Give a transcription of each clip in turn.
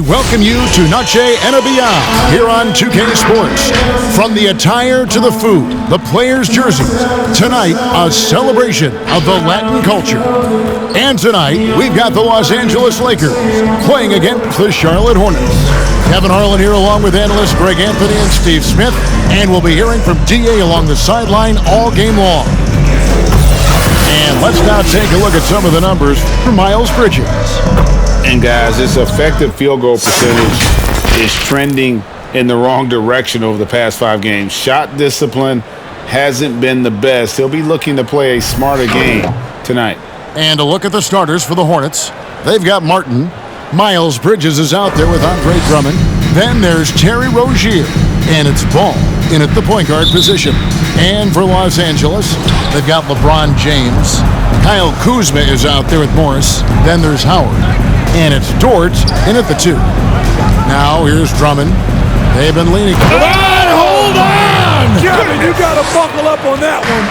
welcome you to Noche and Beyond here on 2K Sports. From the attire to the food, the players' jerseys, tonight a celebration of the Latin culture. And tonight we've got the Los Angeles Lakers playing against the Charlotte Hornets. Kevin Harlan here along with analysts Greg Anthony and Steve Smith, and we'll be hearing from DA along the sideline all game long. And let's now take a look at some of the numbers for Miles Bridges. And guys, his effective field goal percentage is trending in the wrong direction over the past 5 games. Shot discipline hasn't been the best. He'll be looking to play a smarter game tonight. And a look at the starters for the Hornets. They've got Martin. Miles Bridges is out there with Andre Drummond. Then there's Terry Rozier. And it's Ball in at the point guard position. And for Los Angeles, they've got LeBron James. Kyle Kuzma is out there with Morris. Then there's Howard. And it's Dort in at the 2. Now here's Drummond. They've been leaning. Hold on! Kevin, you got to buckle up on that one.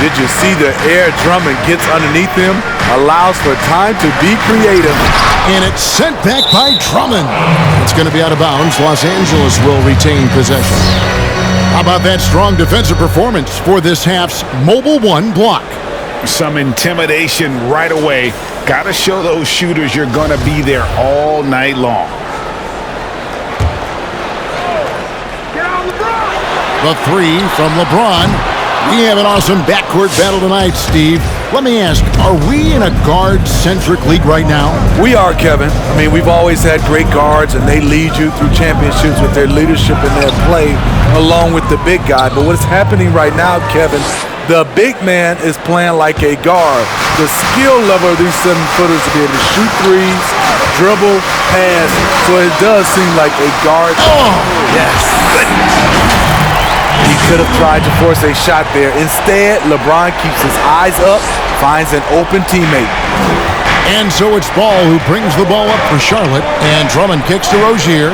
Did you see the air Drummond gets underneath him? Allows for time to be creative. And it's sent back by Drummond. It's going to be out of bounds. Los Angeles will retain possession. How about that strong defensive performance for this half's Mobile 1 block? Some intimidation right away. Got to show those shooters you're going to be there all night long. The 3 from LeBron. We have an awesome backcourt battle tonight, Steve. Let me ask, are we in a guard-centric league right now? We are, Kevin. I mean, we've always had great guards, and they lead you through championships with their leadership and their play, along with the big guy. But what's happening right now, Kevin, the big man is playing like a guard. The skill level of these 7-footers to be able to shoot threes, dribble, pass. So it does seem like a guard. Oh! Yes. He could have tried to force a shot there. Instead, LeBron keeps his eyes up, finds an open teammate. And so it's Ball who brings the ball up for Charlotte, and Drummond kicks to Rozier.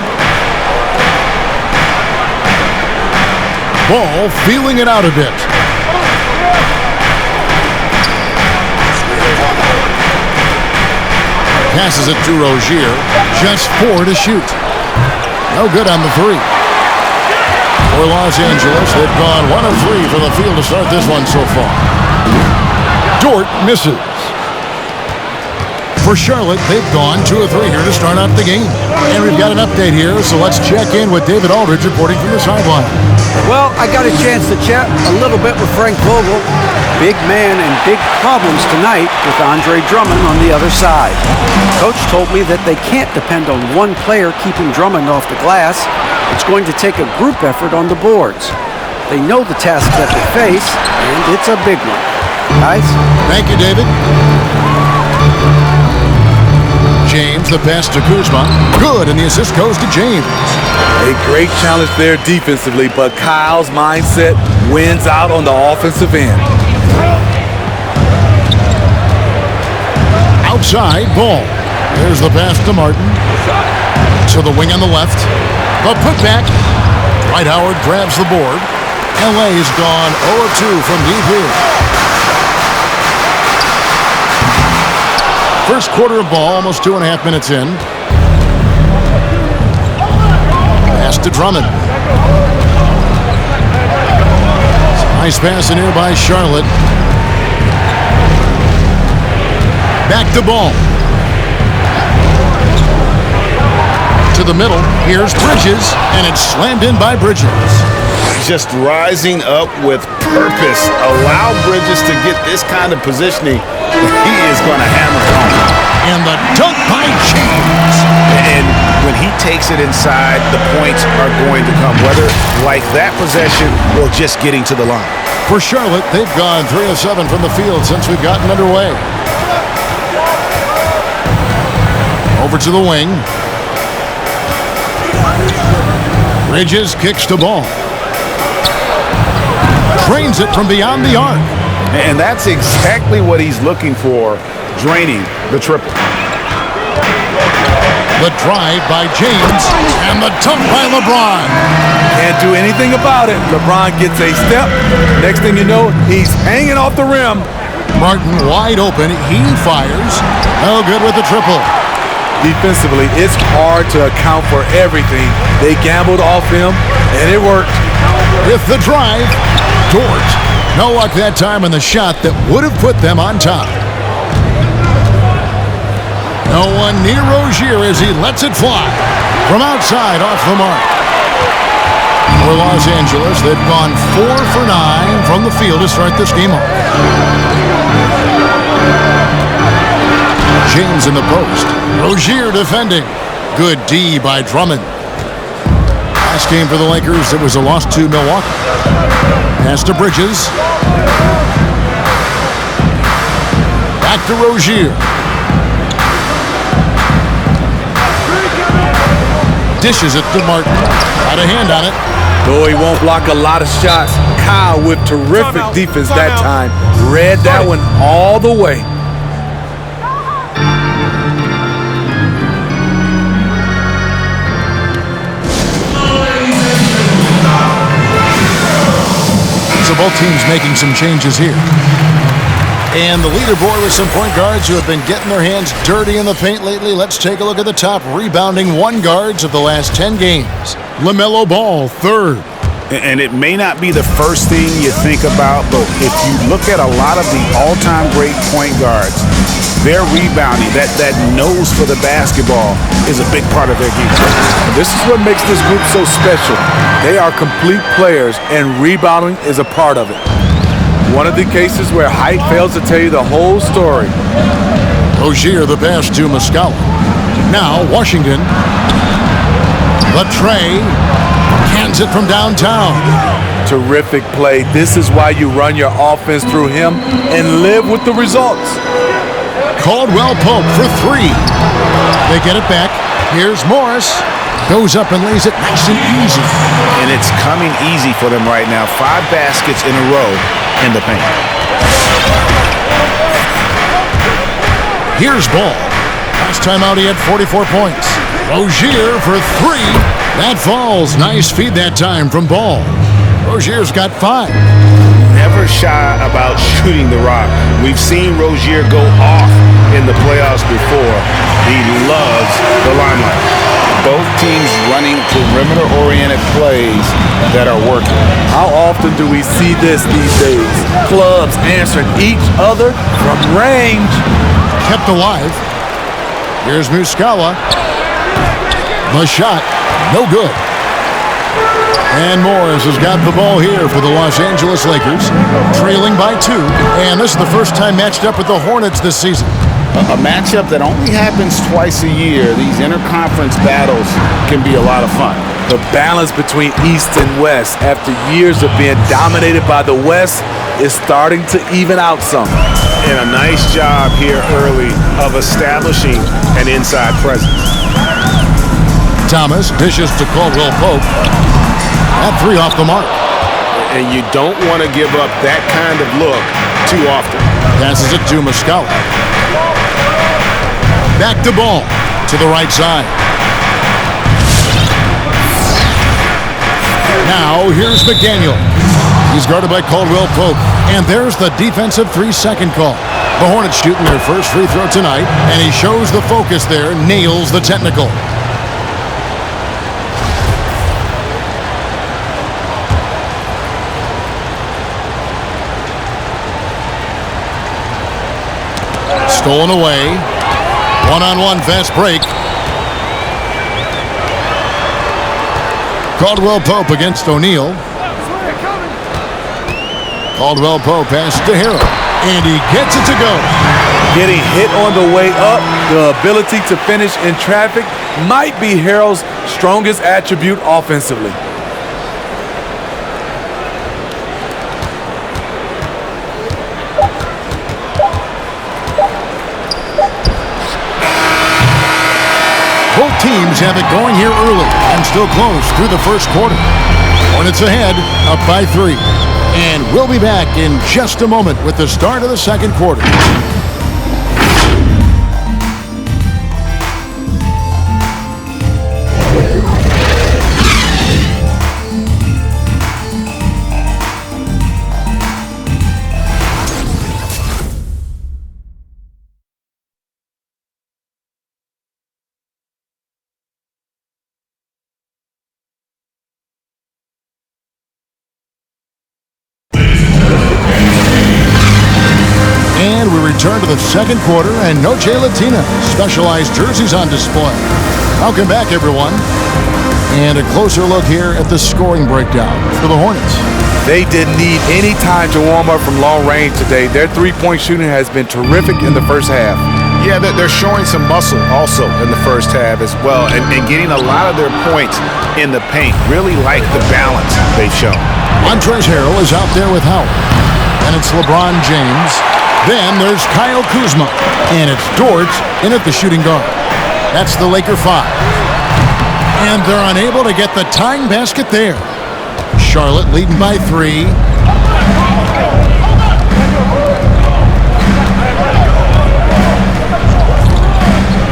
Ball feeling it out a bit. Passes it to Rozier. Just 4 to shoot. No good on the 3. For Los Angeles, they've gone 1 of 3 from the field to start this one so far. Dort misses. For Charlotte, they've gone 2 of 3 here to start out the game. And we've got an update here, so let's check in with David Aldridge reporting from the sideline. Well, I got a chance to chat a little bit with Frank Vogel. Big man and big problems tonight with Andre Drummond on the other side. Coach told me that they can't depend on one player keeping Drummond off the glass. It's going to take a group effort on the boards. They know the task that they face, and it's a big one. Guys? Thank you, David. James, the pass to Kuzma. Good, and the assist goes to James. A great challenge there defensively, but Kyle's mindset wins out on the offensive end. Outside, Ball. There's the pass to Martin. To the wing on the left. The putback. Dwight Howard grabs the board. LA has gone 0 of 2 from deep here. First quarter of ball, almost 2.5 minutes in. Pass to Drummond. Nice pass in here by Charlotte. Back to Ball. To the middle. Here's Bridges, and it's slammed in by Bridges. Just rising up with purpose. Allow Bridges to get this kind of positioning. He is going to hammer it home. And the dunk by James. And when he takes it inside, the points are going to come, whether like that possession or just getting to the line. For Charlotte, they've gone 3 of 7 from the field since we've gotten underway. Over to the wing. Bridges kicks to Ball. Drains it from beyond the arc. And that's exactly what he's looking for, draining the triple. The drive by James, and the dunk by LeBron. Can't do anything about it. LeBron gets a step. Next thing you know, he's hanging off the rim. Martin wide open. He fires. No good with the triple. defensively, it's hard to account for everything. They gambled off him, and it worked. With the drive, Dort. No luck that time on the shot that would have put them on top. No one near Rozier as he lets it fly. From outside, off the mark. For Los Angeles, they've gone 4 for 9 from the field to start this game off. James in the post. Rozier defending. Good D by Drummond. Last game for the Lakers, it was a loss to Milwaukee. Pass to Bridges. Back to Rozier. Dishes it to Martin. Got a hand on it. Though he won't block a lot of shots, Kyle with terrific defense that time. Read that one all the way. So both teams making some changes here. And the leaderboard with some point guards who have been getting their hands dirty in the paint lately. Let's take a look at the top rebounding one guards of the last 10 games. LaMelo Ball, third. And it may not be the first thing you think about, but if you look at a lot of the all-time great point guards, their rebounding, that nose for the basketball is a big part of their game. This is what makes this group so special. They are complete players, and rebounding is a part of it. One of the cases where height fails to tell you the whole story. Rozier the pass to Muscala. Now Washington. Latre cans it from downtown. Terrific play. This is why you run your offense through him and live with the results. Caldwell Pope for three. They get it back. Here's Morris. Goes up and lays it nice and easy. And it's coming easy for them right now. 5 baskets in a row in the paint. Here's Ball. Last time out he had 44 points. Rozier for three. That falls. Nice feed that time from Ball. Rozier's got 5. Never shy about shooting the rock. We've seen Rozier go off in the playoffs before. He loves the limelight. Both teams running perimeter-oriented plays that are working. How often do we see this these days? Clubs answering each other from range. Kept alive. Here's Muscala. The shot, no good. And Morris has got the ball here for the Los Angeles Lakers, trailing by 2. And this is the first time matched up with the Hornets this season. A matchup that only happens twice a year. These interconference battles can be a lot of fun. The balance between East and West after years of being dominated by the West is starting to even out some. And a nice job here early of establishing an inside presence. Thomas dishes to Caldwell Pope. That 3 off the mark. And you don't want to give up that kind of look too often. Passes it to Muscala. Back to Ball to the right side. Now here's McDaniel. He's guarded by Caldwell Pope. And there's the defensive 3-second call. The Hornets shooting their first free throw tonight, and he shows the focus there, nails the technical. Stolen away. One-on-one fast break. Caldwell Pope against O'Neal. Caldwell Pope passes to Harrell. And he gets it to go. Getting hit on the way up, the ability to finish in traffic might be Harrell's strongest attribute offensively. Both teams have it going here early and still close through the first quarter. Hornets ahead, up by 3. And we'll be back in just a moment with the start of the second quarter. return to the second quarter, and Noche Latina specialized jerseys on display. Welcome back, everyone. And a closer look here at the scoring breakdown for the Hornets. They didn't need any time to warm up from long range today. Their three-point shooting has been terrific in the first half. Yeah, they're showing some muscle also in the first half as well, and getting a lot of their points in the paint. Really like the balance they've shown. Montrezl Harrell is out there with Howard. And it's LeBron James. Then there's Kyle Kuzma. And it's Dort in at the shooting guard. That's the Laker 5. And they're unable to get the tying basket there. Charlotte leading by 3.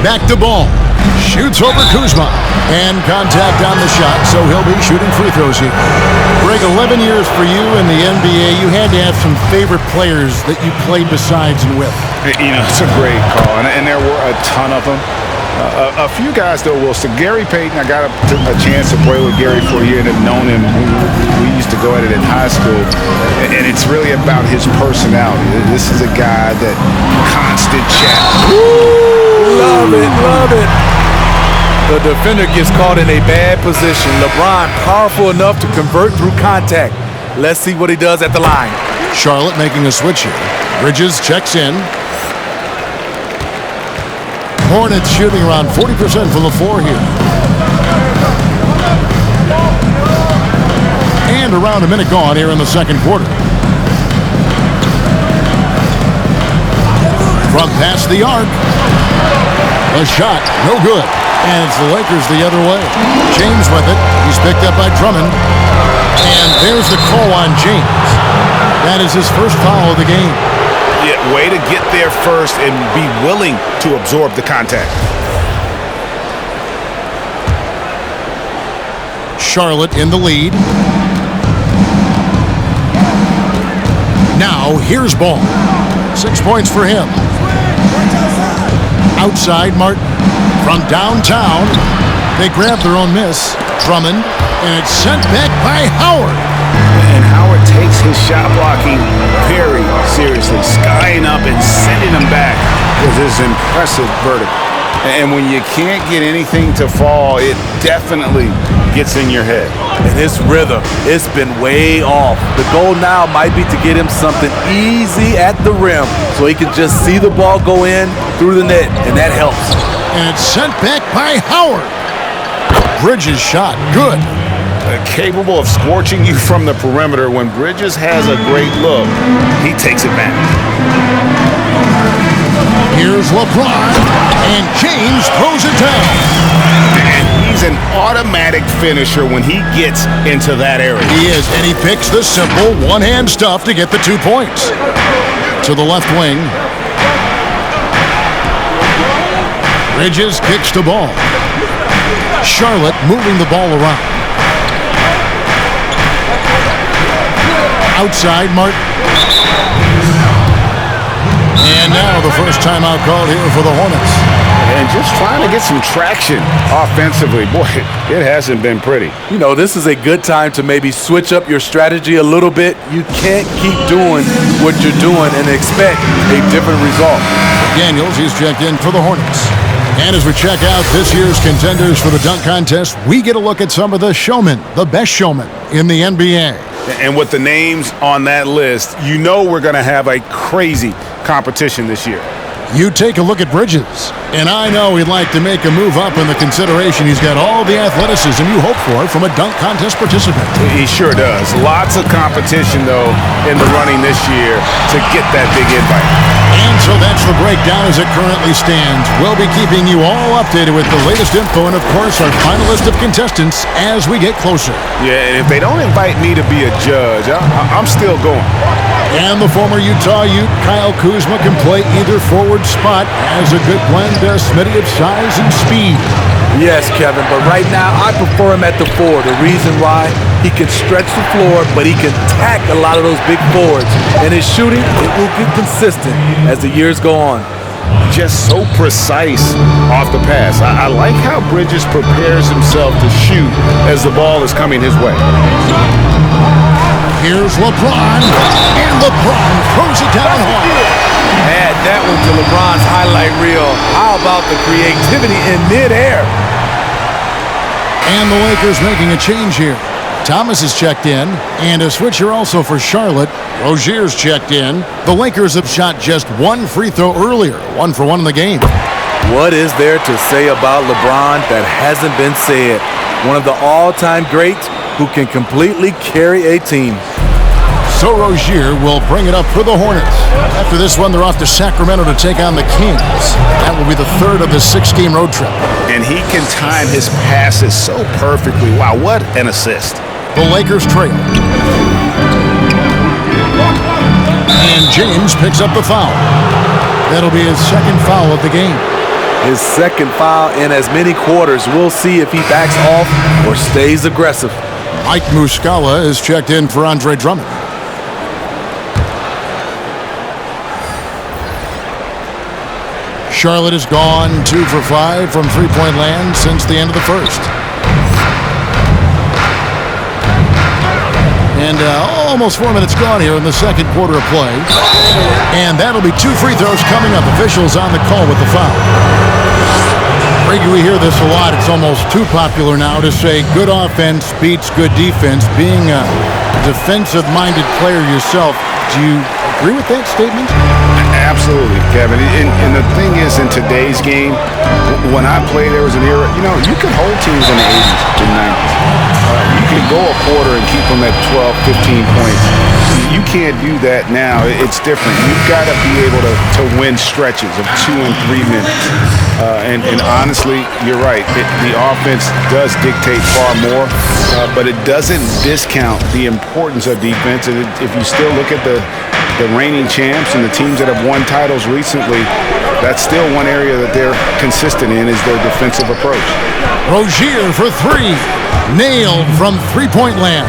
Back to Ball. Shoots over Kuzma. And contact on the shot, so he'll be shooting free throws here. Greg, 11 years for you in the NBA. You had to have some favorite players that you played besides and with. You know, it's a great call, and there were a ton of them. A few guys, though, Wilson. Gary Payton, I got a chance to play with Gary for a year and have known him. We used to go at it in high school, and it's really about his personality. This is a guy that constant chat. Love it, love it. The defender gets caught in a bad position. LeBron powerful enough to convert through contact. Let's see what he does at the line. Charlotte making a switch here. Bridges checks in. Hornets shooting around 40% from the floor here. And around a minute gone here in the second quarter. From past the arc. A shot, no good. And it's the Lakers the other way. James with it. He's picked up by Drummond. And there's the call on James. That is his first foul of the game. Yeah, way to get there first and be willing to absorb the contact. Charlotte in the lead. Now here's Ball. 6 points for him. Outside Martin. From downtown, they grab their own miss. Drummond, and it's sent back by Howard. And Howard takes his shot blocking very seriously, skying up and sending him back with his impressive vertical. And when you can't get anything to fall, it definitely gets in your head. And his rhythm, it's been way off. The goal now might be to get him something easy at the rim so he can just see the ball go in through the net, and that helps. And it's sent back by Howard. Bridges shot, good. Capable of scorching you from the perimeter. When Bridges has a great look, he takes advantage. Here's LeBron, and James throws it down. And he's an automatic finisher when he gets into that area. He is, and he picks the simple one-hand stuff to get the 2 points. To the left wing. Bridges kicks the ball. Charlotte moving the ball around. Outside Martin. And now the first timeout called here for the Hornets. And just trying to get some traction offensively. Boy, it hasn't been pretty. You know, this is a good time to maybe switch up your strategy a little bit. You can't keep doing what you're doing and expect a different result. Daniels, he's checked in for the Hornets. And as we check out this year's contenders for the dunk contest, we get a look at some of the showmen, the best showmen in the NBA. And with the names on that list, you know we're going to have a crazy competition this year. You take a look at Bridges, and I know he'd like to make a move up in the consideration. He's got all the athleticism you hope for from a dunk contest participant. He sure does. Lots of competition, though, in the running this year to get that big invite. And so that's the breakdown as it currently stands. We'll be keeping you all updated with the latest info and, of course, our final list of contestants as we get closer. Yeah, and if they don't invite me to be a judge, I'm still going. And the former Utah Ute, Kyle Kuzma, can play either forward spot, has a good blend of Smitty of size and speed. Yes, Kevin, but right now I prefer him at the 4. The reason why, he can stretch the floor, but he can tack a lot of those big forwards. And his shooting, it will get consistent as the years go on. Just so precise off the pass. I like how Bridges prepares himself to shoot as the ball is coming his way. Here's LeBron, and LeBron throws it down hard. Add that one to LeBron's highlight reel. How about the creativity in midair? And the Lakers making a change here. Thomas is checked in, and a switcher also for Charlotte. Rozier's checked in. The Lakers have shot just one free throw earlier, 1 for 1 in the game. What is there to say about LeBron that hasn't been said? One of the all-time greats who can completely carry a team. So Rozier will bring it up for the Hornets. After this one, they're off to Sacramento to take on the Kings. That will be the third of the 6-game road trip. And he can time his passes so perfectly. Wow, what an assist. The Lakers trail. And James picks up the foul. That'll be his second foul of the game. His second foul in as many quarters. We'll see if he backs off or stays aggressive. Mike Muscala is checked in for Andre Drummond. Charlotte has gone 2 for 5 from three-point land since the end of the first. And almost 4 minutes gone here in the second quarter of play. And that'll be 2 free throws coming up. Officials on the call with the foul. Brady, we hear this a lot. It's almost too popular now to say good offense beats good defense. Being a defensive-minded player yourself, do you agree with that statement? Absolutely, Kevin. And the thing is, in today's game, when I played, there was an era, you could hold teams in the 80s and 90s. You could go a quarter and keep them at 12, 15 points. You can't do that now. It's different. You've got to be able to win stretches of 2 and 3 minutes. And honestly, you're right. The offense does dictate far more, but it doesn't discount the importance of defense. And if you still look at the reigning champs and the teams that have won titles recently, that's still one area that they're consistent in, is their defensive approach. Rozier for 3. Nailed from three-point land.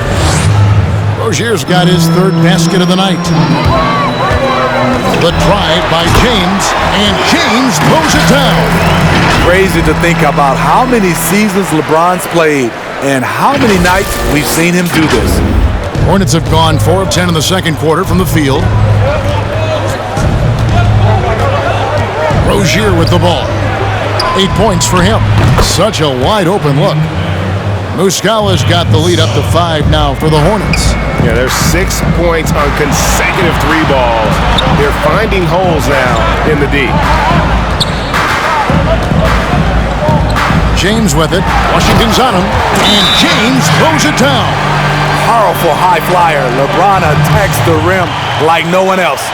Rozier's got his third basket of the night. The drive by James, and James throws it down. Crazy to think about how many seasons LeBron's played and how many nights we've seen him do this. Hornets have gone 4 of 10 in the second quarter from the field. Rozier with the ball. 8 points for him. Such a wide open look. Muscala's got the lead up to 5 now for the Hornets. Yeah, there's 6 points on consecutive 3 balls. They're finding holes now in the D. James with it. Washington's on him. And James throws it down. Powerful high flyer. LeBron attacks the rim like no one else.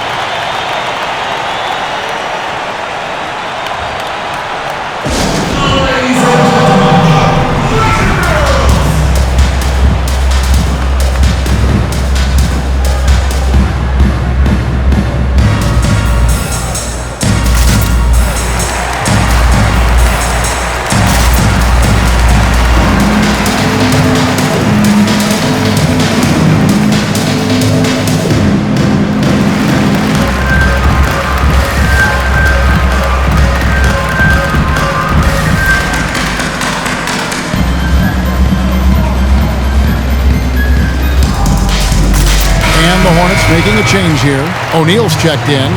The Hornets making a change here. O'Neal's checked in.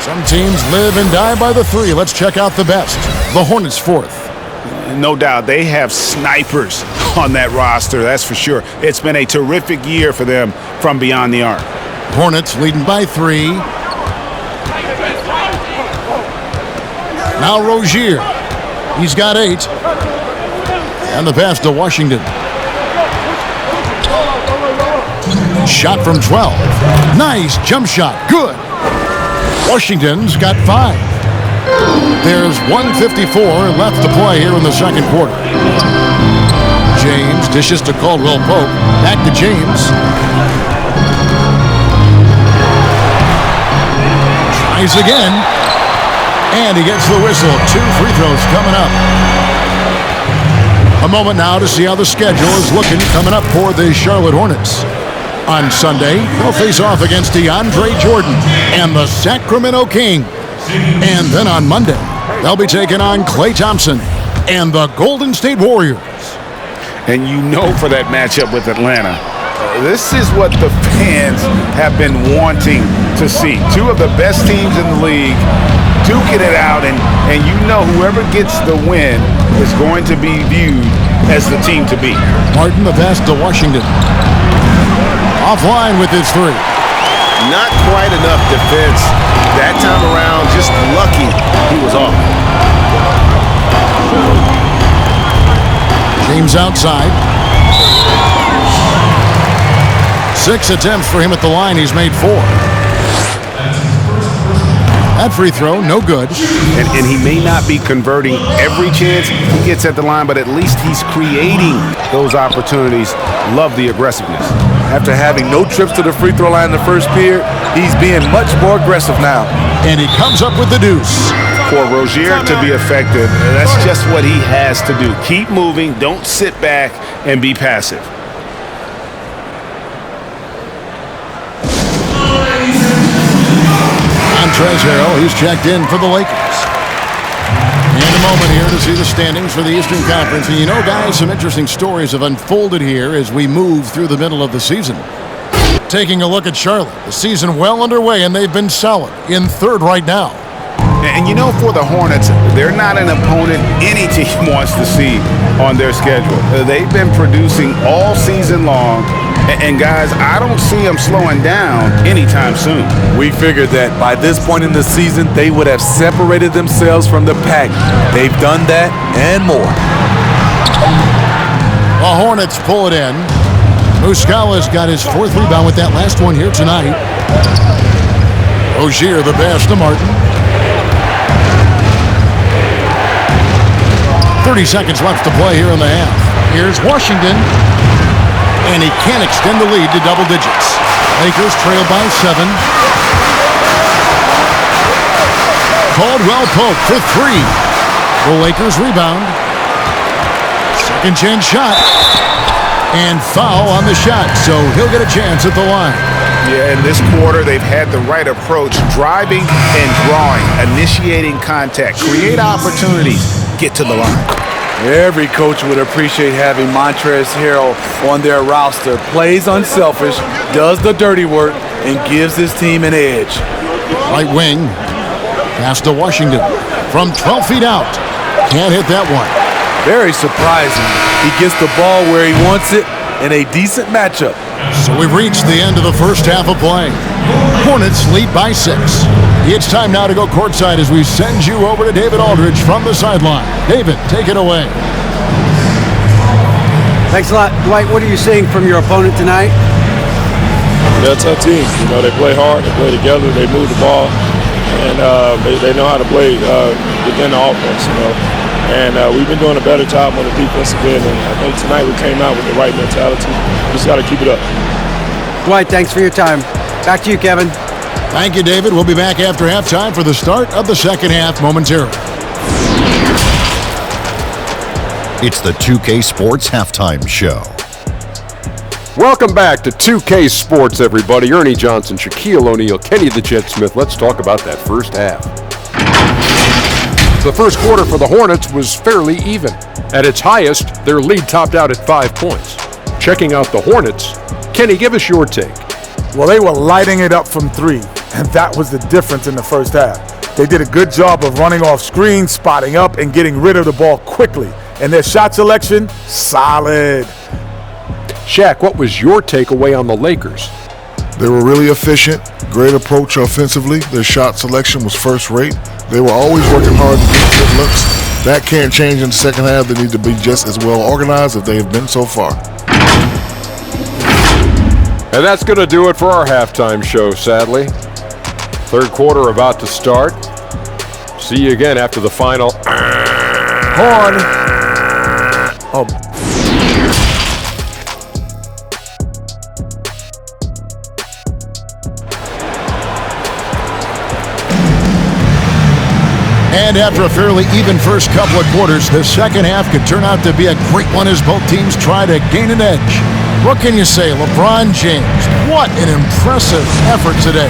Some teams live and die by the 3. Let's check out the best. The Hornets 4th. No doubt, they have snipers on that roster, that's for sure. It's been a terrific year for them from beyond the arc. Hornets leading by 3. Now Rozier. He's got 8. And the pass to Washington. Shot from 12. Nice jump shot. Good. Washington's got 5. There's 1:54 left to play here in the second quarter. James dishes to Caldwell Pope. Back to James. Tries again. And he gets the whistle. 2 free throws coming up. A moment now to see how the schedule is looking coming up for the Charlotte Hornets. On Sunday, they'll face off against DeAndre Jordan and the Sacramento Kings. And then on Monday, they'll be taking on Klay Thompson and the Golden State Warriors. And for that matchup with Atlanta, This is what the fans have been wanting to see. Two of the best teams in the league duking it out, and you know whoever gets the win is going to be viewed as the team to beat. Martin, the pass to Washington. Offline with his three. Not quite enough defense that time around. Just lucky he was off. James outside. 6 attempts for him at the line. He's made 4. That free throw, no good. And he may not be converting every chance he gets at the line, but at least he's creating those opportunities. Love the aggressiveness. After having no trips to the free throw line in the first period, he's being much more aggressive now. And he comes up with the deuce. For Rozier to be effective, that's just what he has to do. Keep moving, don't sit back and be passive. Montrezl, he's checked in for the Lakers. And a moment here to see the standings for the Eastern Conference. And you know, guys, some interesting stories have unfolded here as we move through the middle of the season. Taking a look at Charlotte, the season well underway, and they've been solid in 3rd right now. And you know, for the Hornets, they're not an opponent any team wants to see on their schedule. They've been producing all season long. And guys, I don't see them slowing down anytime soon. We figured that by this point in the season, they would have separated themselves from the pack. They've done that and more. The Hornets pull it in. Muscala's got his 4th rebound with that last one here tonight. Rozier the pass to Martin. 30 seconds left to play here in the half. Here's Washington. And he can't extend the lead to double digits. Lakers trail by 7. Caldwell Pope for 3. The Lakers rebound. Second chance shot. And foul on the shot, so he'll get a chance at the line. Yeah, in this quarter, they've had the right approach, driving and drawing, initiating contact, create opportunities, get to the line. Every coach would appreciate having Montrezl on their roster. Plays unselfish, does the dirty work, and gives his team an edge. Right wing, pass to Washington from 12 feet out. Can't hit that one. Very surprising. He gets the ball where he wants it in a decent matchup. So we've reached the end of the first half of play. Hornets lead by 6. It's time now to go courtside as we send you over to David Aldridge from the sideline. David, take it away. Thanks a lot, Dwight. What are you seeing from your opponent tonight? They're a tough team. You know, they play hard, they play together, they move the ball, and they know how to play within the offense, you know. And we've been doing a better job on the defensive end, and I think tonight we came out with the right mentality. We just got to keep it up. Dwight, thanks for your time. Back to you, Kevin. Thank you, David. We'll be back after halftime for the start of the second half momentarily. It's the 2K Sports Halftime Show. Welcome back to 2K Sports, everybody. Ernie Johnson, Shaquille O'Neal, Kenny the Jet Smith. Let's talk about that first half. The first quarter for the Hornets was fairly even. At its highest, their lead topped out at 5 points. Checking out the Hornets, Kenny, give us your take. Well, they were lighting it up from 3, and that was the difference in the first half. They did a good job of running off screens, spotting up, and getting rid of the ball quickly. And their shot selection, solid. Shaq, what was your takeaway on the Lakers? They were really efficient, great approach offensively. Their shot selection was first rate. They were always working hard to get good looks. That can't change in the second half. They need to be just as well organized as they have been so far. And that's going to do it for our halftime show, sadly. Third quarter about to start. See you again after the final. Horn. Oh. And after a fairly even first couple of quarters, the second half could turn out to be a great one as both teams try to gain an edge. What can you say, LeBron James? What an impressive effort today.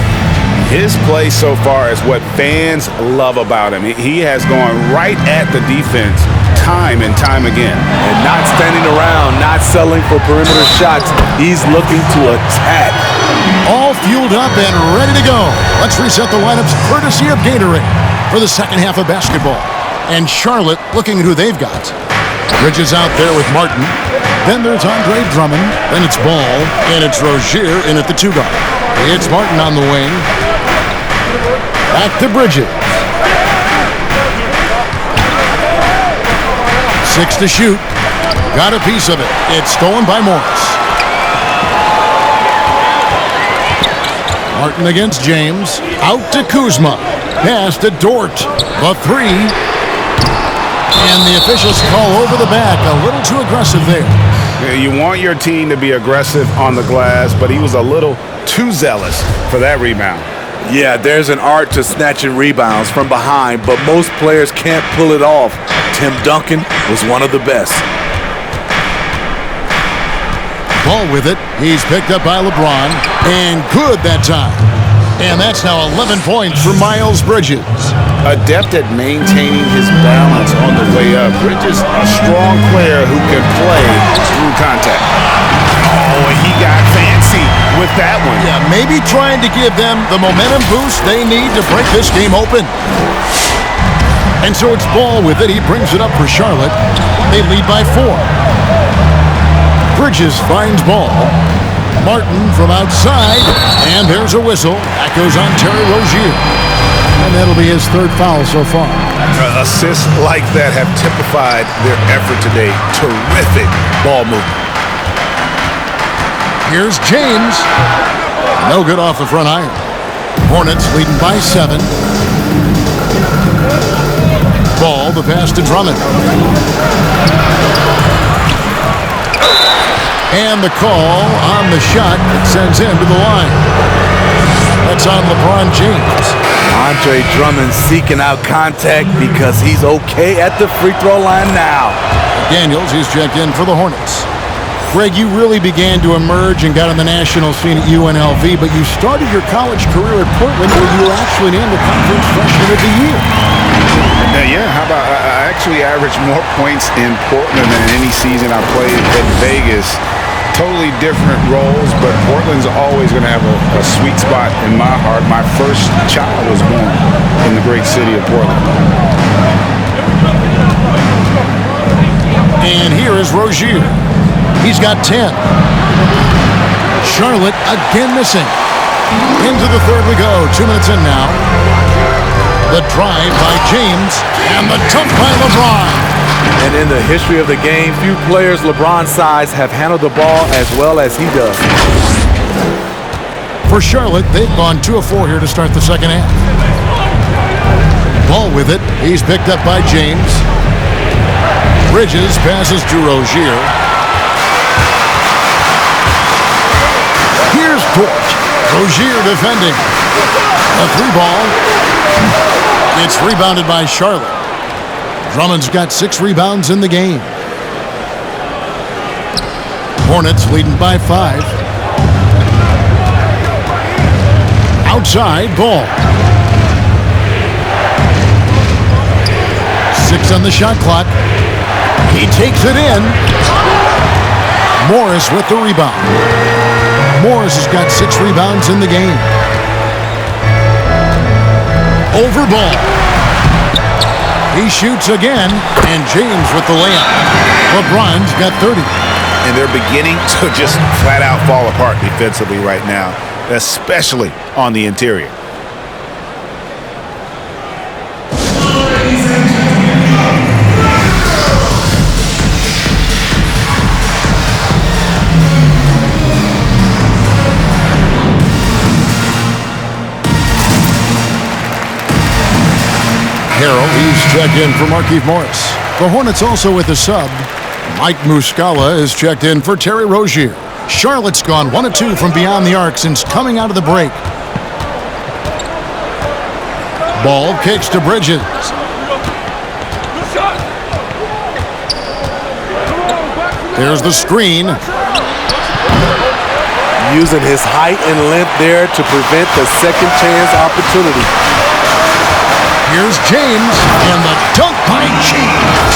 His play so far is what fans love about him. He has gone right at the defense time and time again. And not standing around, not settling for perimeter shots. He's looking to attack. All fueled up and ready to go. Let's reset the lineups courtesy of Gatorade for the second half of basketball. And Charlotte looking at who they've got. Bridges out there with Martin. Then there's Andre Drummond. Then it's Ball. And it's Rozier in at the 2 guard. It's Martin on the wing. Back to Bridges. 6 to shoot. Got a piece of it. It's stolen by Morris. Martin against James. Out to Kuzma. Pass to Dort. The 3. And the officials call over the back. A little too aggressive there. Yeah, you want your team to be aggressive on the glass, but he was a little too zealous for that rebound. Yeah, there's an art to snatching rebounds from behind, but most players can't pull it off. Tim Duncan was one of the best. Ball with it. He's picked up by LeBron. And good that time. And that's now 11 points for Miles Bridges. Adept at maintaining his balance on the way up. Bridges, a strong player who can play through contact. Oh, and he got fancy with that one. Yeah, maybe trying to give them the momentum boost they need to break this game open. And so it's Ball with it. He brings it up for Charlotte. They lead by 4. Bridges finds Ball. Martin from outside, and there's a whistle. That goes on Terry Rozier. And that'll be his 3rd foul so far. Assists like that have typified their effort today. Terrific ball movement. Here's James. No good off the front iron. Hornets leading by 7. Ball, the pass to Drummond. And the call on the shot that sends him to the line. That's on LeBron James. Andre Drummond seeking out contact because he's okay at the free throw line now. Daniels, he's checked in for the Hornets. Greg, you really began to emerge and got on the national scene at UNLV, but you started your college career at Portland where you were actually named the Conference Freshman of the Year. Yeah, how about I actually averaged more points in Portland than any season I played at Vegas. Totally different roles, but Portland's always going to have a sweet spot in my heart. My first child was born in the great city of Portland. And here is Rozier. He's got 10. Charlotte again missing. Into the 3rd we go. 2 minutes in now. The drive by James and the dunk by LeBron. And in the history of the game, few players LeBron's size have handled the ball as well as he does. For Charlotte, they've gone 2 of 4 here to start the second half. Ball with it. He's picked up by James. Bridges passes to Rozier. Here's Dort. Rozier defending. A 3-ball. It's rebounded by Charlotte. Drummond's got 6 rebounds in the game. Hornets leading by 5. Outside, Ball. 6 on the shot clock. He takes it in. Morris with the rebound. Morris has got 6 rebounds in the game. Over Ball. He shoots again, and James with the layup. LeBron's got 30. And they're beginning to just flat out fall apart defensively right now, especially on the interior. Harrell, he's checked in for Markieff Morris. The Hornets also with a sub. Mike Muscala is checked in for Terry Rozier. Charlotte's gone 1 of 2 from beyond the arc since coming out of the break. Ball kicks to Bridges. There's the screen. Using his height and length there to prevent the second chance opportunity. Here's James, and the dunk by James.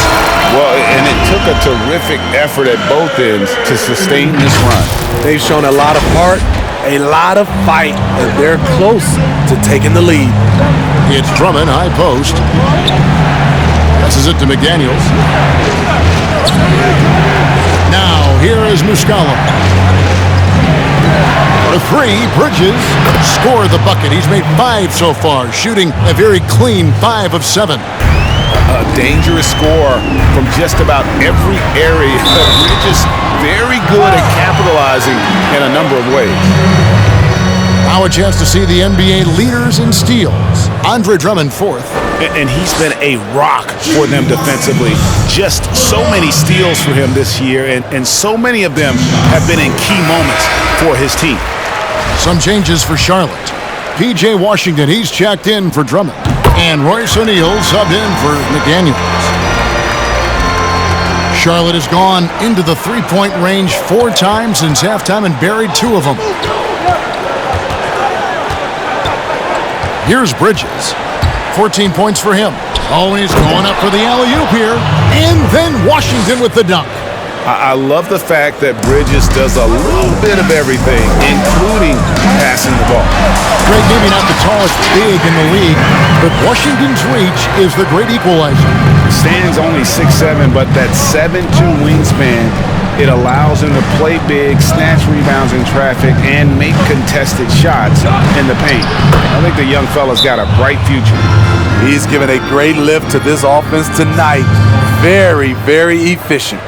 Well, and it took a terrific effort at both ends to sustain this run. They've shown a lot of heart, a lot of fight, and they're close to taking the lead. It's Drummond, high post. Passes it to McDaniels. Now, here is Muscala. For three, Bridges scored the bucket. He's made 5 so far, shooting a very clean 5 of 7. A dangerous score from just about every area. Bridges very good at capitalizing in a number of ways. Now a chance to see the NBA leaders in steals. Andre Drummond, 4th. And he's been a rock for them defensively. Just so many steals for him this year, and so many of them have been in key moments for his team. Some changes for Charlotte. P.J. Washington, he's checked in for Drummond. And Royce O'Neal subbed in for McDaniels. Charlotte has gone into the three-point range 4 times since halftime and buried 2 of them. Here's Bridges. 14 points for him. Oh, he's going up for the alley-oop here. And then Washington with the dunk. I love the fact that Bridges does a little bit of everything, including passing the ball. Great, maybe not the tallest big in the league, but Washington's reach is the great equalizer. Stands only 6'7", but that 7'2" wingspan, it allows him to play big, snatch rebounds in traffic, and make contested shots in the paint. I think the young fella's got a bright future. He's given a great lift to this offense tonight. Very, very efficient.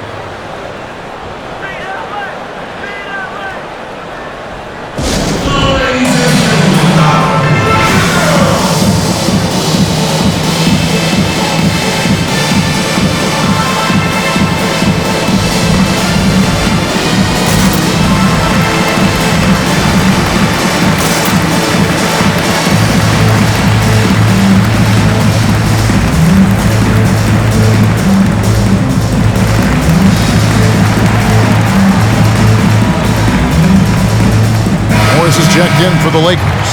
Checked in for the Lakers.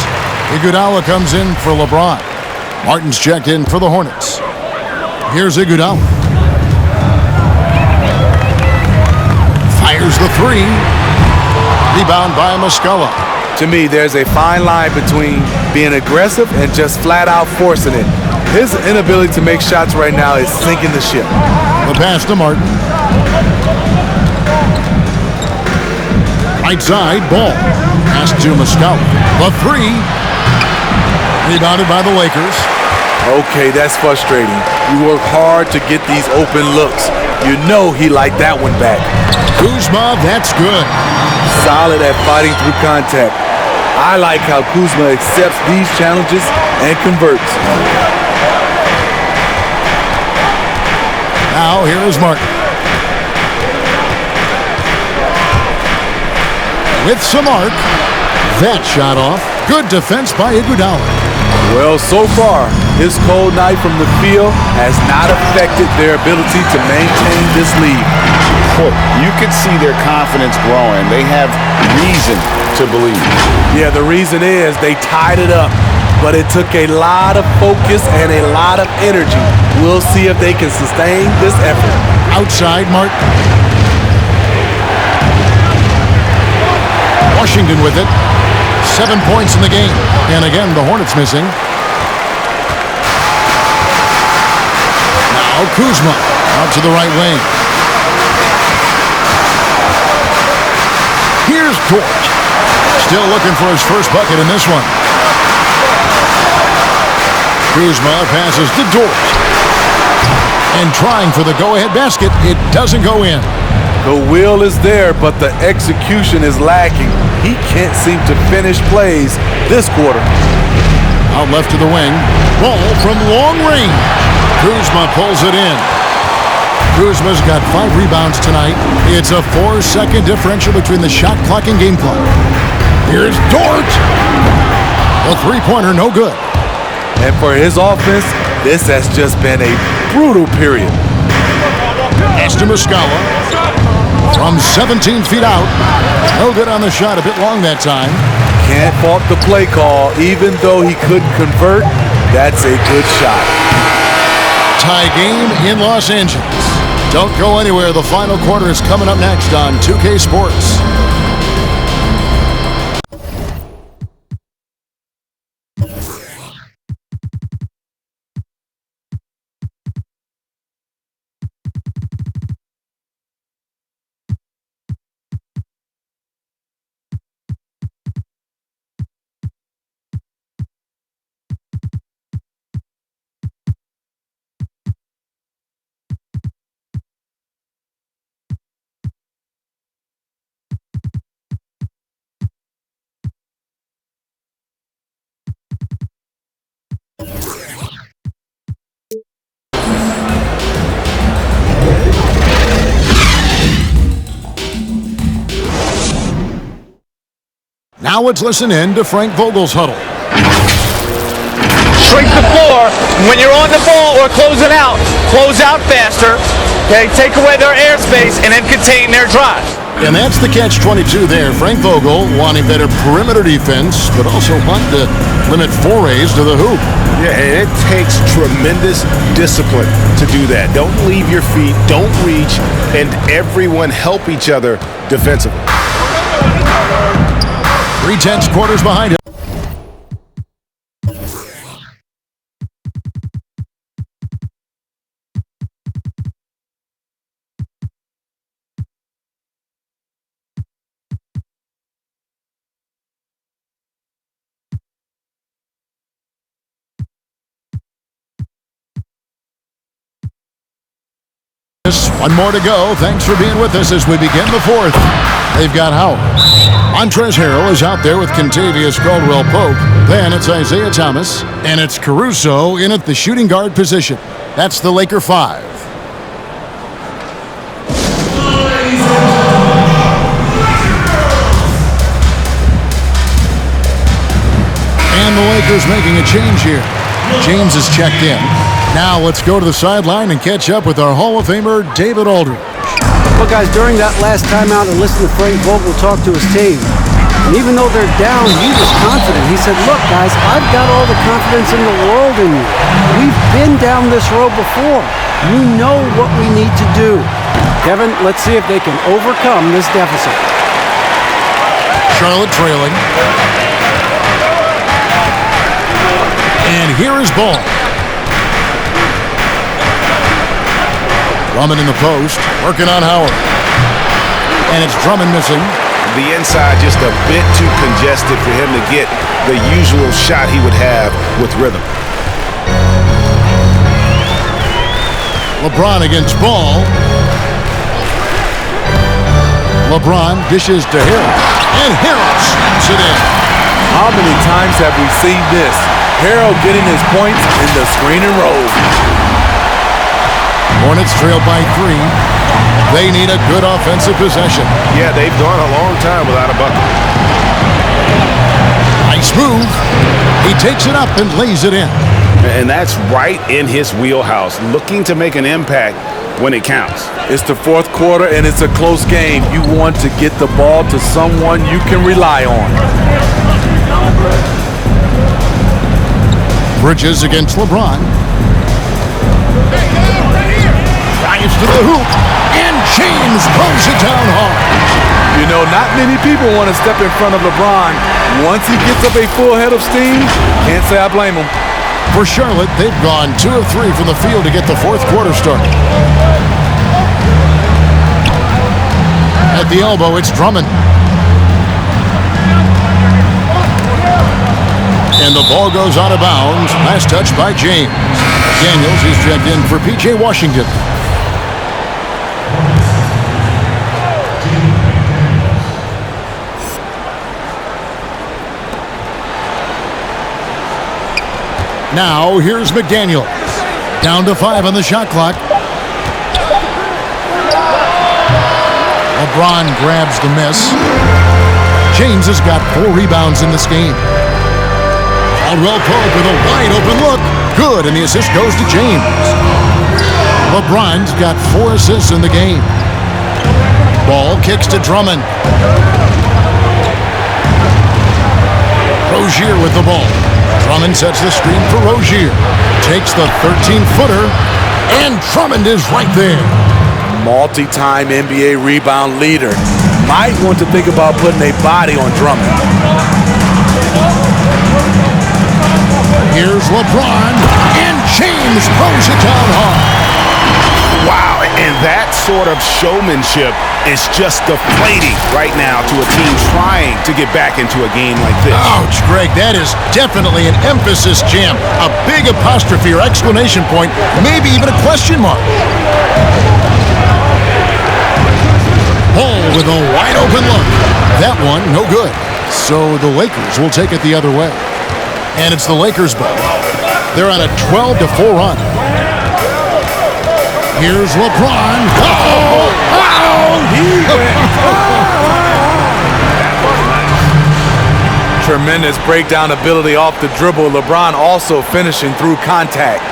Iguodala comes in for LeBron. Martin's checked in for the Hornets. Here's Iguodala. Fires the 3. Rebound by Muscala. To me, there's a fine line between being aggressive and just flat out forcing it. His inability to make shots right now is sinking the ship. The pass to Martin. Right side, ball. Pass to Muscala. The 3. Rebounded by the Lakers. Okay, that's frustrating. You work hard to get these open looks. You know he liked that one back. Kuzma, that's good. Solid at fighting through contact. I like how Kuzma accepts these challenges and converts. Now here is Martin. With some arc. That shot off. Good defense by Iguodala. Well, so far, his cold night from the field has not affected their ability to maintain this lead. You can see their confidence growing. They have reason to believe. Yeah, the reason is they tied it up, but it took a lot of focus and a lot of energy. We'll see if they can sustain this effort. Outside, Martin. Washington with it. 7 points in the game. And again, the Hornets missing. Now Kuzma out to the right wing. Here's Dort. Still looking for his first bucket in this one. Kuzma passes to Dort. And trying for the go-ahead basket. It doesn't go in. The will is there, but the execution is lacking. He can't seem to finish plays this quarter. Out left to the wing. Ball from long range. Kuzma pulls it in. Kuzma's got 5 rebounds tonight. It's a 4-second differential between the shot clock and game clock. Here's Dort. A 3-pointer, no good. And for his offense, this has just been a brutal period. Pass to Muscala. From 17 feet out. No good on the shot. A bit long that time. Can't fault the play call. Even though he couldn't convert, That's a good shot. Tie game in Los Angeles. Don't go anywhere. The final quarter is coming up next on 2K Sports. Now let's listen in to Frank Vogel's huddle. Shrink the floor. When you're on the ball or close out faster. Okay, take away their airspace and then contain their drive. And that's the catch-22 there. Frank Vogel wanting better perimeter defense, but also wanting to limit forays to the hoop. Yeah, and it takes tremendous discipline to do that. Don't leave your feet, don't reach, and everyone help each other defensively. 3/10 quarters behind him. One more to go. Thanks for being with us as we begin the fourth. They've got Howard. Montrezl Harrell is out there with Kentavious Caldwell-Pope. Then it's Isaiah Thomas, and it's Caruso in at the shooting guard position. That's the Laker 5. And the Lakers making a change here. James is checked in. Now let's go to the sideline and catch up with our Hall of Famer, David Aldridge. Well, guys, during that last timeout and listening to Frank Vogel talk to his team, and even though they're down, he was confident. He said, look, guys, I've got all the confidence in the world in you. We've been down this road before. You know what we need to do. Kevin, let's see if they can overcome this deficit. Charlotte trailing. And here is Ball. Drummond in the post, working on Howard. And it's Drummond missing. The inside just a bit too congested for him to get the usual shot he would have with rhythm. LeBron against Ball. LeBron dishes to Harrell. And Harrell snaps it in. How many times have we seen this? Harrell getting his points in the screen and roll. Hornets trail by 3. They need a good offensive possession. Yeah, they've gone a long time without a bucket. Nice move. He takes it up and lays it in. And that's right in his wheelhouse, looking to make an impact when it counts. It's the fourth quarter and it's a close game. You want to get the ball to someone you can rely on. Bridges against LeBron. Drives to the hoop, and James pulls it down hard. You know, not many people want to step in front of LeBron. Once he gets up a full head of steam, can't say I blame him. For Charlotte, they've gone 2 of 3 from the field to get the fourth quarter started. At the elbow, it's Drummond. And the ball goes out of bounds. Last touch by James. Daniels is checked in for P.J. Washington. Now, here's McDaniel. Down to 5 on the shot clock. LeBron grabs the miss. James has got 4 rebounds in this game. Caldwell-Pope with a wide-open look. Good, and the assist goes to James. LeBron's got 4 assists in the game. Ball kicks to Drummond. Rozier with the ball. Drummond sets the screen for Rozier. Takes the 13-footer, and Drummond is right there. Multi-time NBA rebound leader. Might want to think about putting a body on Drummond. Here's LeBron, and James throws it down hard. Wow, and that sort of showmanship is just deflating right now to a team trying to get back into a game like this. Ouch, Greg, that is definitely an emphasis jam. A big apostrophe or exclamation point, maybe even a question mark. Ball with a wide open look. That one, no good. So the Lakers will take it the other way. And it's the Lakers' ball. They're on a 12-4 run. Here's LeBron. He went. Tremendous breakdown ability off the dribble. LeBron also finishing through contact.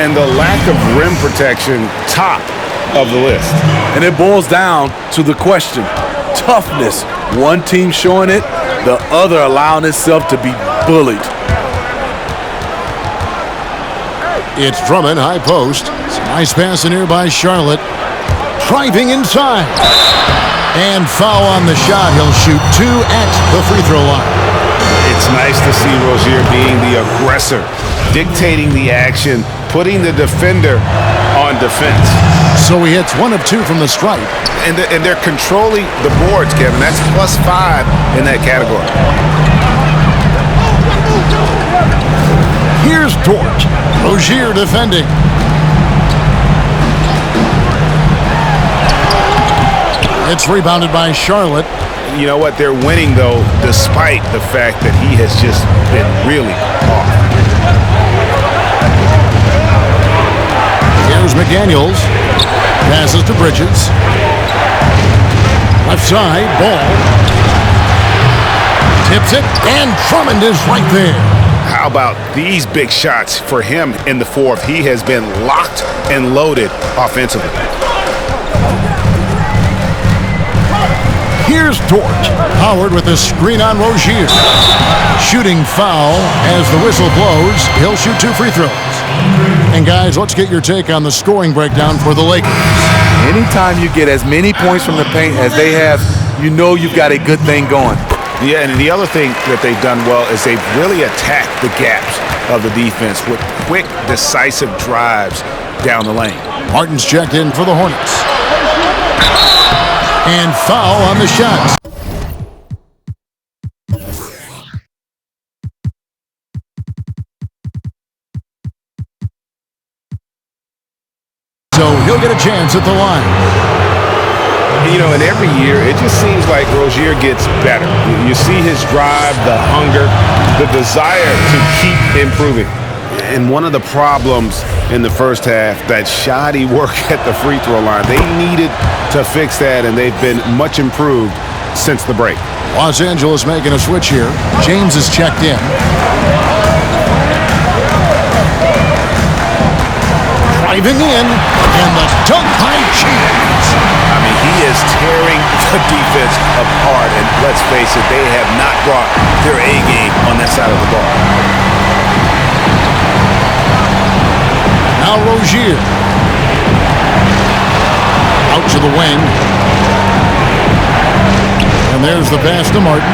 And the lack of rim protection, top of the list. And it boils down to the question, toughness. One team showing it, the other allowing itself to be bullied. It's Drummond, high post. It's a nice pass in here by Charlotte. Driving inside. And foul on the shot. He'll shoot 2 at the free throw line. It's nice to see Rozier being the aggressor, dictating the action, putting the defender on defense. So he hits 1 of 2 from the stripe. And they're controlling the boards, Kevin. That's +5 in that category. Here's Dort. Rozier defending. It's rebounded by Charlotte. You know what? They're winning, though, despite the fact that he has just been really off. Here's McDaniels. Passes to Bridges. Left side, ball. Tips it, and Drummond is right there. How about these big shots for him in the fourth? He has been locked and loaded offensively. Here's Dort. Howard with the screen on Rozier. Shooting foul as the whistle blows. He'll shoot 2 free throws. And guys, let's get your take on the scoring breakdown for the Lakers. Anytime you get as many points from the paint as they have, you know you've got a good thing going. Yeah, and the other thing that they've done well is they've really attacked the gaps of the defense with quick, decisive drives down the lane. Martin's checked in for the Hornets. And foul on the shot. So he'll get a chance at the line. You know, and every year, it just seems like Rozier gets better. You see his drive, the hunger, the desire to keep improving. And one of the problems in the first half, that shoddy work at the free throw line. They needed to fix that, and they've been much improved since the break. Los Angeles making a switch here. James is checked in. Driving in, and the dunk by James. I mean, he is tearing the defense apart, and let's face it, they have not brought their A game on that side of the ball. Now Rozier. Out to the wing. And there's the pass to Martin.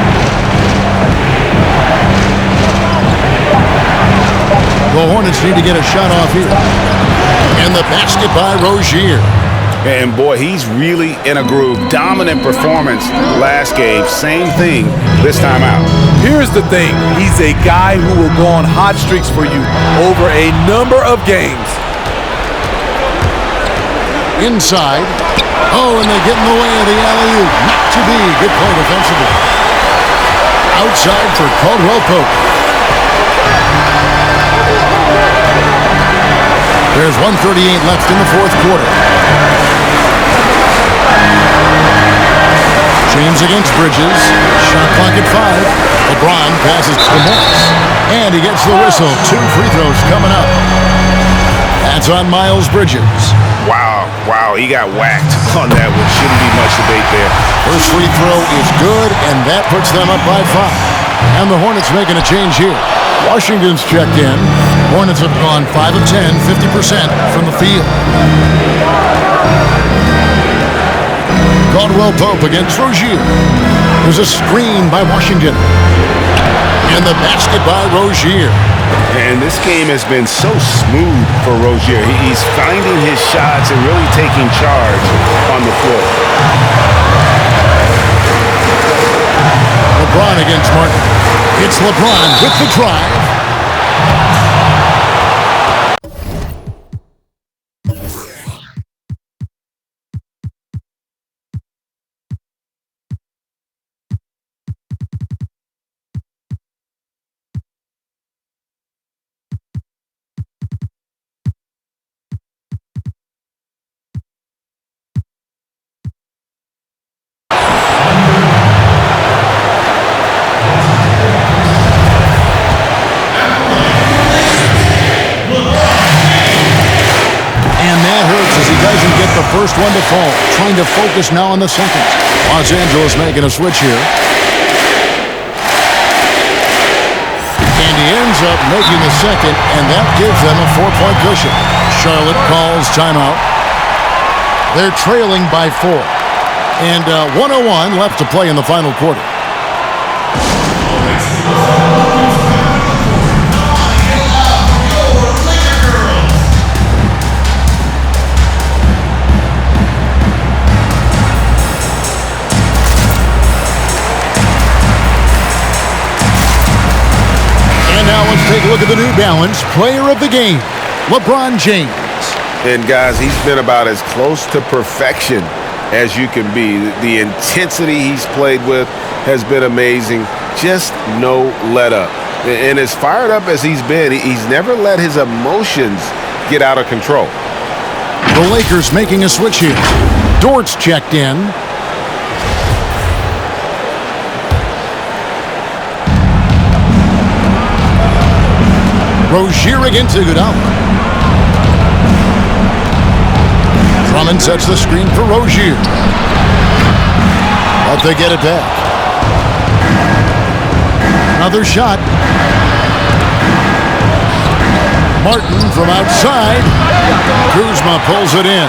The Hornets need to get a shot off here. And the basket by Rozier. And boy, he's really in a groove. Dominant performance last game. Same thing this time out. Here's the thing. He's a guy who will go on hot streaks for you over a number of games. Inside. Oh, and they get in the way of the alley-oop. Not to be. Good play defensively. Outside for Caldwell Pope. There's 1:38 left in the fourth quarter. James against Bridges. Shot clock at 5. LeBron passes to Morris. And he gets the whistle. 2 free throws coming up. That's on Miles Bridges. Wow, he got whacked on that one. Shouldn't be much debate there. First free throw is good, and that puts them up by 5. And the Hornets making a change here. Washington's checked in. Hornets have gone 5 of 10, 50% from the field. Caldwell Pope against Rozier. There's a screen by Washington. And the basket by Rozier. And this game has been so smooth for Rozier. He's finding his shots and really taking charge on the floor. LeBron against Martin. It's LeBron with the drive. First one to fall. Trying to focus now on the second. Los Angeles making a switch here. And he ends up making the second, and that gives them a 4-point cushion. Charlotte calls timeout. They're trailing by 4. And 1:01 left to play in the final quarter. Take a look at the New Balance player of the game, LeBron James. And guys, he's been about as close to perfection as you can be. The intensity he's played with has been amazing. Just no let up. And as fired up as he's been, he's never let his emotions get out of control. The Lakers making a switch here. Dort's checked in. Rozier against Iguodala. Drummond sets the screen for Rozier. But they get it back. Another shot. Martin from outside. Kuzma pulls it in.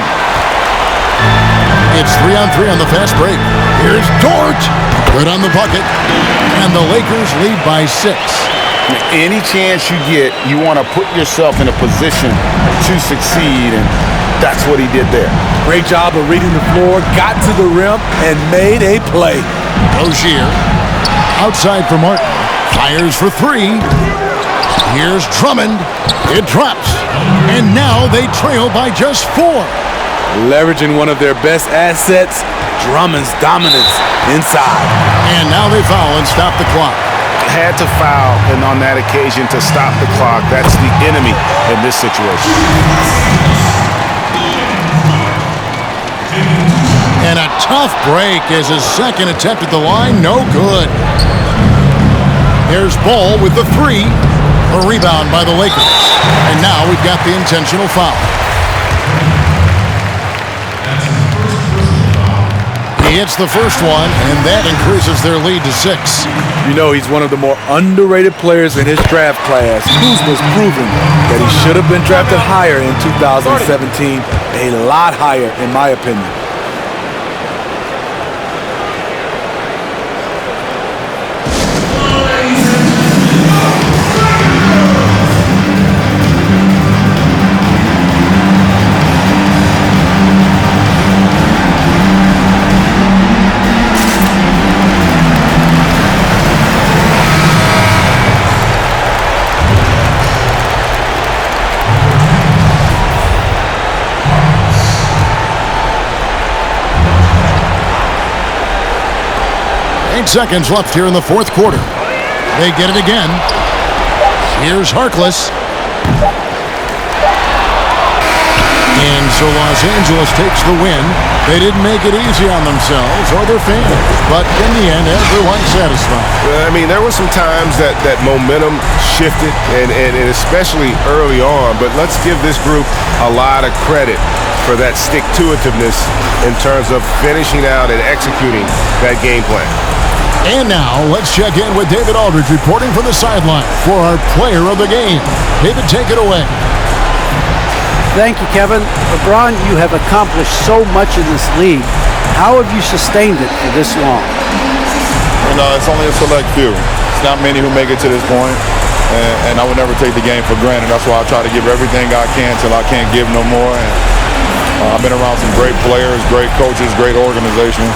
It's 3-on-3 on the fast break. Here's Dort. Good on the bucket. And the Lakers lead by 6. Any chance you get, you want to put yourself in a position to succeed, and that's what he did there. Great job of reading the floor, got to the rim, and made a play. Rozier, outside for Martin, fires for 3. Here's Drummond. It drops, and now they trail by just 4. Leveraging one of their best assets, Drummond's dominance inside. And now they foul and stop the clock. Had to foul, and on that occasion to stop the clock. That's the enemy in this situation. And a tough break as his second attempt at the line, no good. There's Ball with the 3. A rebound by the Lakers. And now we've got the intentional foul. He hits the first one, and that increases their lead to 6. You know, he's one of the more underrated players in his draft class. Kuzma's proven that he should have been drafted higher in 2017, a lot higher, in my opinion. seconds left here in the fourth quarter. They get it again. Here's Harkless. And so Los Angeles takes the win. They didn't make it easy on themselves or their fans, but in the end, everyone's satisfied. I mean, there were some times that momentum shifted, and especially early on, but let's give this group a lot of credit for that stick-to-itiveness in terms of finishing out and executing that game plan. And now, let's check in with David Aldridge reporting from the sideline for our player of the game. David, take it away. Thank you, Kevin. LeBron, you have accomplished so much in this league. How have you sustained it for this long? You know, it's only a select few. It's not many who make it to this point, and I would never take the game for granted. That's why I try to give everything I can till I can't give no more. And I've been around some great players, great coaches, great organizations,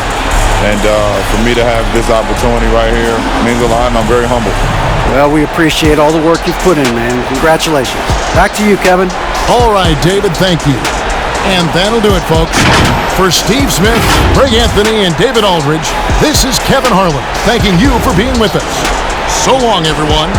and for me to have this opportunity right here means a lot, and I'm very humble. Well, we appreciate all the work you've put in, man. Congratulations. Back to you, Kevin. All right, David, thank you. And that'll do it, folks. For Steve Smith, Greg Anthony, and David Aldridge, this is Kevin Harlan thanking you for being with us. So long, everyone.